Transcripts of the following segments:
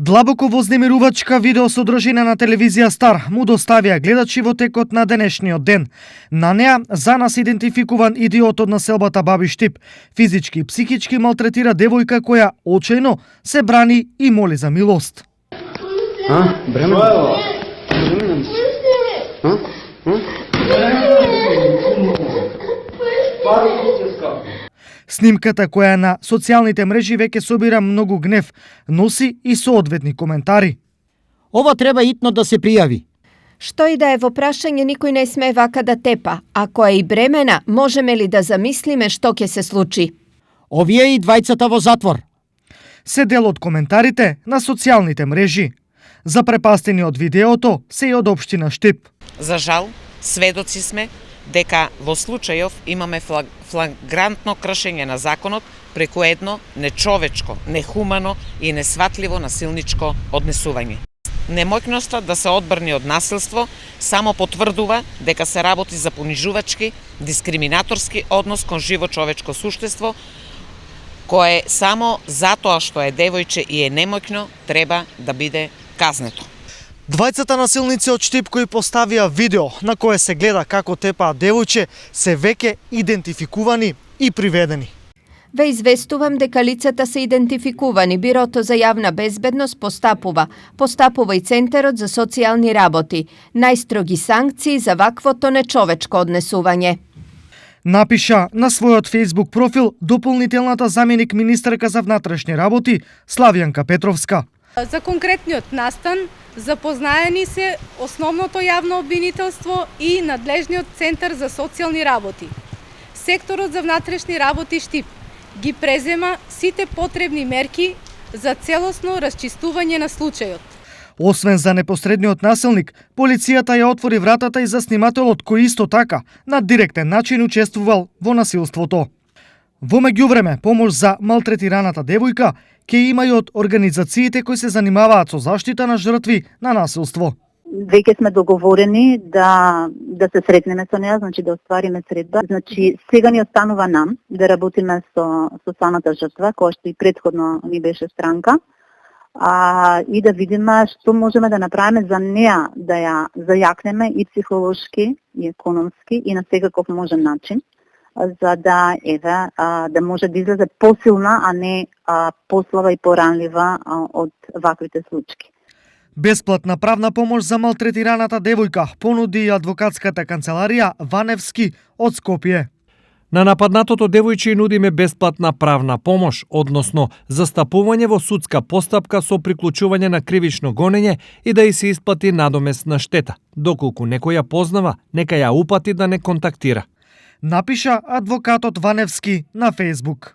Длабоко вознемирувачка видеосодржина на телевизија Стар му доставија гледачи во текот на денешниот ден. На неа за нас идентификуван идиот од населбата Баби Штип физички и психички малтретира девојка која очајно се брани и моли за милост. Снимката која на социјалните мрежи веќе собира многу гнев, носи и соодветни коментари. Ова треба итно да се пријави. Што и да е во прашање, никој не сме вака да тепа. Ако е и бремена, можеме ли да замислиме што ќе се случи? Овие и двајцата во затвор. Се дел од коментарите на социјалните мрежи. Запрепастени од видеото се и од општина Штип. За жал, сведоци сме дека во случајов имаме флагрантно кршење на законот преку едно нечовечко, нехумано и несватливо насилничко однесување. Немоќноста да се одбрани од насилство само потврдува дека се работи за понижувачки, дискриминаторски однос кон живо човечко суштество, кое само затоа што е девојче и е немоќно треба да биде казнето. Двајцата насилници од Штип кои поставија видео на кое се гледа како тепаат девојче се веќе идентификувани и приведени. Ве известувам дека лицата се идентификувани. Бирото за јавна безбедност постапува и Центарот за социјални работи. Најстроги санкции за ваквото нечовечко однесување. Напиша на својот Facebook профил дополнителната заменик министерка за внатрешни работи Славјанка Петровска. За конкретниот настан запознаени се основното јавно обвинителство и надлежниот Центар за социјални работи. Секторот за внатрешни работи Штип ги презема сите потребни мерки за целосно расчистување на случајот. Освен за непосредниот насилник, полицијата ја отвори вратата и за снимателот кој исто така на директен начин учествувал во насилството. Во меѓувреме, помош за малтретираната девојка ќе има и од организациите кои се занимаваат со заштита на жртви на насилство. Веќе сме договорени да се сретнеме со неа, значи да оствариме средба. Значи сега ни останува нам да работиме со самата жртва, која што и претходно ни беше странка, и да видиме што можеме да направиме за неа, да ја зајакнеме и психолошки, и економски, и на секаков можен начин, за да да може да излезе посилна, а не послаба и поранлива од ваквите случаи. Бесплатна правна помош за малтретираната девојка понуди и адвокатската канцеларија Ваневски од Скопје. На нападнатото девојче нудиме бесплатна правна помош, односно застапување во судска постапка со приклучување на кривично гонење и да и се исплати надомесна штета. Доколку некој ја познава, нека ја упати да не контактира. Напиша адвокатот Ваневски на Facebook.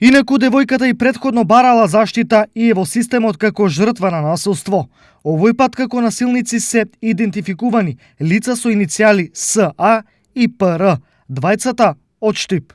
Инаку девојката и претходно барала заштита и е во системот како жртва на насилство. Овој пат како насилници се идентификувани лица со иницијали СА и ПР, двајцата од Штип.